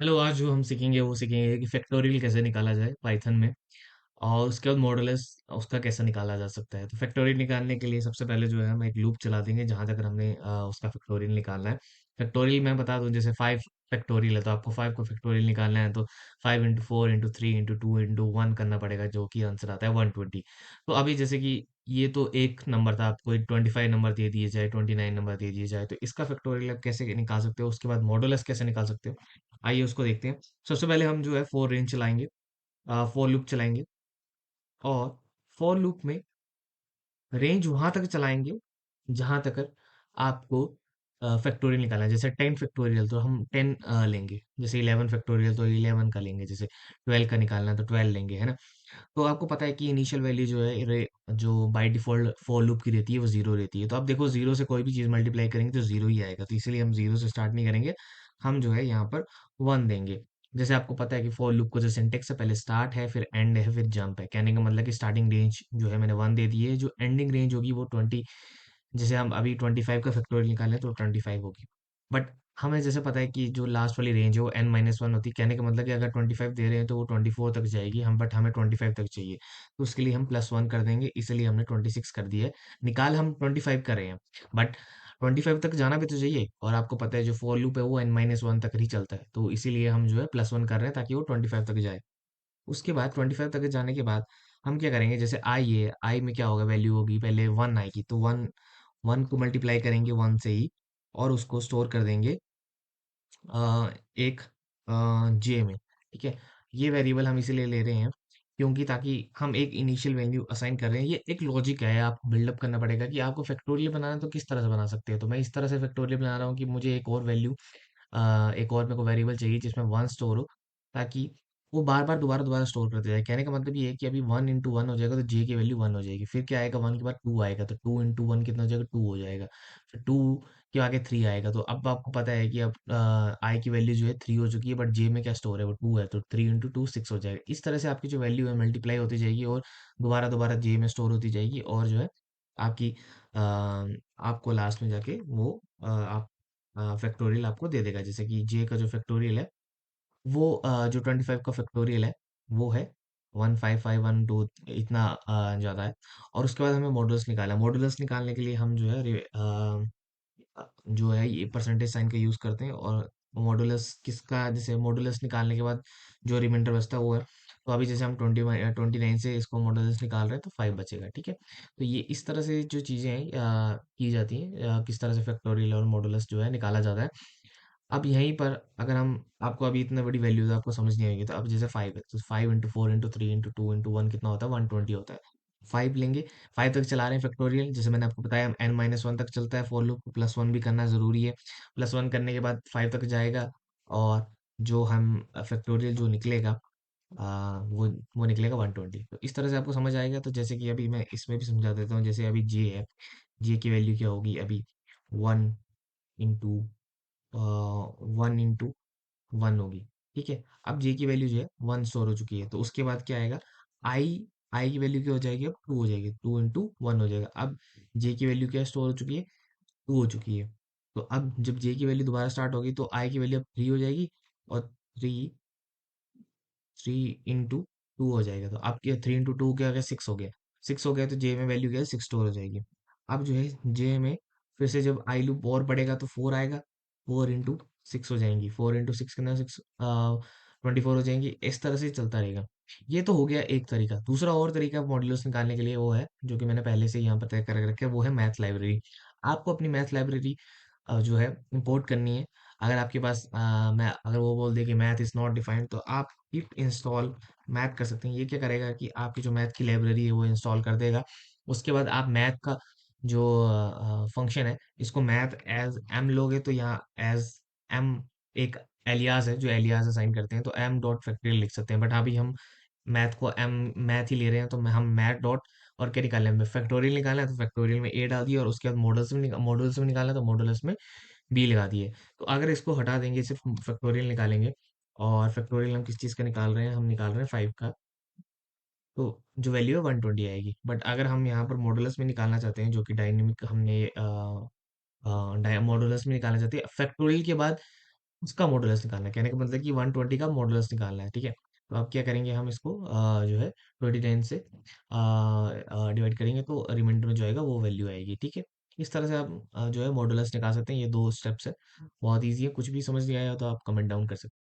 Hello, आज जो हम सीखेंगे वो सीखेंगे कि फैक्टोरियल कैसे निकाला जाए पाइथन में। और उसके बाद मॉडुलस उसका कैसे निकाला जा सकता है। तो फैक्टोरियल निकालने के लिए सबसे पहले जो है हम एक लूप चला देंगे जहां तक हमने उसका फैक्टोरियल निकालना है। फैक्टोरियल मैं बता दूं, जैसे 5 फैक्टोरियल है तो आपको 5 को फैक्टोरियल निकालना है तो 5 इंटू 4 इंटू 3 इंटू 2 करना पड़ेगा, जो कि आंसर आता है 120। तो अभी जैसे कि ये तो एक नंबर था, आपको 25 नंबर दे दिए जाए, 29 नंबर दे दिए जाए, तो इसका फैक्टोरियल आप कैसे निकाल सकते हो, उसके बाद मॉडुलस कैसे निकाल सकते हो, आइए उसको देखते हैं। सबसे पहले हम जो है फोर रेंज चलाएंगे, फोर लूप चलाएंगे। और फॉर लूप में रेंज वहां तक चलाएंगे जहां तक आपको फैक्टोरियल निकालना है। जैसे 10 फैक्टोरियल तो हम 10 लेंगे, जैसे 11 फैक्टोरियल तो 11 का लेंगे, जैसे 12 का निकालना है तो 12 लेंगे, है ना। तो आपको पता है कि इनिशियल वैल्यू जो है जो बाय डिफॉल्ट फॉर लूप की रहती है वो जीरो रहती है। तो अब देखो, जीरो से कोई भी चीज मल्टीप्लाई करेंगे तो जीरो ही आएगा, तो इसलिए हम जीरो से स्टार्ट नहीं करेंगे। हम जो है यहाँ पर वन देंगे। जैसे आपको पता है कि फॉर लूप को जो सिंटेक्स है, पहले स्टार्ट है, फिर एंड है, फिर जंप है। कहने का मतलब कि स्टार्टिंग रेंज जो है मैंने वन दे दी है, जो एंडिंग रेंज होगी वो 20। जैसे हम अभी 25 का फैक्टोरियल निकालें तो 25 होगी। बट हमें जैसे पता है कि जो लास्ट वाली रेंज है वो n-1 होती है। कहने का मतलब कि अगर 25 दे रहे हैं तो वो 24 तक जाएगी, हम बट हमें 25 तक चाहिए, तो उसके लिए हम +1 कर देंगे, इसलिए हमने 26 कर दिया है। निकाल हम 25 कर रहे हैं, बट 25 तक जाना भी तो चाहिए। और आपको पता है जो फॉर लूप है वो n-1 तक ही चलता है, तो इसीलिए हम जो है +1 कर रहे हैं ताकि वो 25 तक जाए। उसके बाद 25 तक जाने के बाद हम क्या करेंगे, जैसे आई है, आई में क्या होगा, वैल्यू होगी पहले वन आएगी, तो वन वन को मल्टीप्लाई करेंगे वन से ही, और उसको स्टोर कर देंगे एक जे में। ठीक है, ये वेरिएबल हम इसीलिए ले रहे हैं क्योंकि ताकि हम एक इनिशियल वैल्यू असाइन कर रहे हैं। ये एक लॉजिक है, आपको बिल्डअप करना पड़ेगा कि आपको फैक्टोरियल बनाना है तो किस तरह से बना सकते हैं। तो मैं इस तरह से फैक्टोरियल बना रहा हूँ कि मुझे एक और वैल्यू, एक और मेरे को वेरिएबल चाहिए जिसमें वन स्टोर हो, ताकि वो बार बार दोबारा दोबारा स्टोर करते जाए। कहने का मतलब ये है कि अभी वन इंटू वन हो जाएगा तो जे की वैल्यू वन हो जाएगी, फिर क्या आएगा, वन के बाद टू आएगा तो टू इंटू वन कितना हो जाएगा, टू हो जाएगा, फिर टू के आगे थ्री आएगा। तो अब आपको पता है कि अब आई की वैल्यू जो है थ्री हो चुकी है, बट जे में क्या स्टोर है, वो टू है, तो थ्री इंटू टू सिक्स हो जाएगा। इस तरह से आपकी जो वैल्यू है मल्टीप्लाई होती जाएगी और दोबारा दोबारा जे में स्टोर होती जाएगी, और जो है आपकी आपको लास्ट में जाके वो आप फैक्टोरियल आपको दे देगा। जैसे कि जे का जो फैक्टोरियल है वो जो 25 का फैक्टोरियल है वो है 15512, इतना ज्यादा है। और उसके बाद हमें मॉडुलस निकालना है। मॉडुलस निकालने के लिए हम जो है जो है ये परसेंटेज साइन का यूज करते हैं। और मॉडुलस किसका, जैसे मॉडुलस निकालने के बाद जो रिमाइंडर बचता है वो है, तो अभी जैसे हम 29 से इसको मॉडुलस निकाल रहे हैं तो 5 बचेगा। ठीक है, तो ये इस तरह से जो चीजें हैं की जाती हैं, किस तरह से फैक्टोरियल और मॉडुलस जो है निकाला जाता है। अब यहीं पर अगर हम, आपको अभी इतना बड़ी वैल्यूज आपको समझ नहीं आएगी, तो अब जैसे 5 है तो 5 इंटू 4 इंटू 3 इंटू 2 इंटू 1 कितना होता है, 120 होता है। 5 लेंगे, 5 तक चला रहे हैं फैक्टोरियल, जैसे मैंने आपको बताया n-1 तक चलता है फॉर लूप, +1 भी करना जरूरी है। +1 करने के बाद 5 तक जाएगा, और जो हम फैक्टोरियल जो निकलेगा वो निकलेगा 120। तो इस तरह से आपको समझ आएगा। तो जैसे कि अभी मैं इसमें भी समझा देता हूँ, जैसे अभी जे है, जे की वैल्यू क्या होगी अभी, वन इंटू 1 इंटू 1 होगी। ठीक है, अब जे की वैल्यू जो है वन स्टोर हो चुकी है, तो उसके बाद क्या आएगा, आई आई की वैल्यू क्या हो जाएगी, अब टू हो जाएगी, 2 इंटू 1 हो जाएगा। अब जे की वैल्यू क्या स्टोर हो चुकी है, टू हो चुकी है। तो अब जब जे की वैल्यू दोबारा स्टार्ट होगी तो आई की वैल्यू अब थ्री हो जाएगी, और थ्री थ्री इंटू टू हो जाएगा। तो अब क्या, 3 इंटू 2 क्या हो गया, सिक्स हो गया। सिक्स हो गया तो जे में वैल्यू क्या है, सिक्स स्टोर हो जाएगी। अब जो है जे में फिर से जब आई लूप और बढ़ेगा तो फोर आएगा, 4 इंटू 6 हो जाएंगी, 4 इंटू 6 कितना, सिक्स 24 हो जाएंगी। इस तरह से चलता रहेगा। ये तो हो गया एक तरीका। दूसरा और तरीका मॉड्यूलस निकालने के लिए वो है, जो कि मैंने पहले से ही यहाँ पर तय कर रखा है, वो है मैथ लाइब्रेरी। आपको अपनी मैथ लाइब्रेरी जो है इंपोर्ट करनी है। अगर आपके पास मैं अगर वो बोल दे कि मैथ इज नॉट डिफाइंड, तो आप पिप इंस्टॉल मैथ कर सकते हैं। ये क्या करेगा कि आपकी जो मैथ की लाइब्रेरी है वो इंस्टॉल कर देगा। उसके बाद आप मैथ का जो फंक्शन है, इसको मैथ एज एम लोगे तो यहाँ एज एम एक एलियास है, जो एलियास असाइन करते हैं, तो एम डॉट फैक्टोरियल लिख सकते हैं। बट अभी हम मैथ को एम मैथ ही ले रहे हैं, तो हम मैथ डॉट, और क्या निकालना है, फैक्टोरियल निकालना है तो फैक्टोरियल में ए डाल दिया, और उसके बाद मॉडल्स में निकालना है तो मॉडल्स में बी लगा दिए। तो अगर इसको हटा देंगे, सिर्फ फैक्टोरियल निकालेंगे, और फैक्टोरियल हम किस चीज़ का निकाल रहे हैं, हम निकाल रहे हैं 5 का, तो जो वैल्यू है 120 आएगी। बट अगर हम यहाँ पर मॉडुलस में निकालना चाहते हैं, जो कि डायनेमिक हमने मॉडुलस में निकालना चाहते हैं फैक्टोरियल के बाद, उसका मॉडुलस निकालना है। कहने का मतलब कि 120 का मॉडुलस निकालना है, ठीक है। तो अब क्या करेंगे हम इसको जो है 29 से डिवाइड करेंगे तो रिमाइंडर में जो आएगा वो वैल्यू आएगी, ठीक है। इस तरह से आप जो है मॉडुलस निकाल सकते हैं। ये 2 स्टेप्स है, बहुत ईज़ी है। कुछ भी समझ नहीं आया तो आप कमेंट डाउन कर सकते हैं।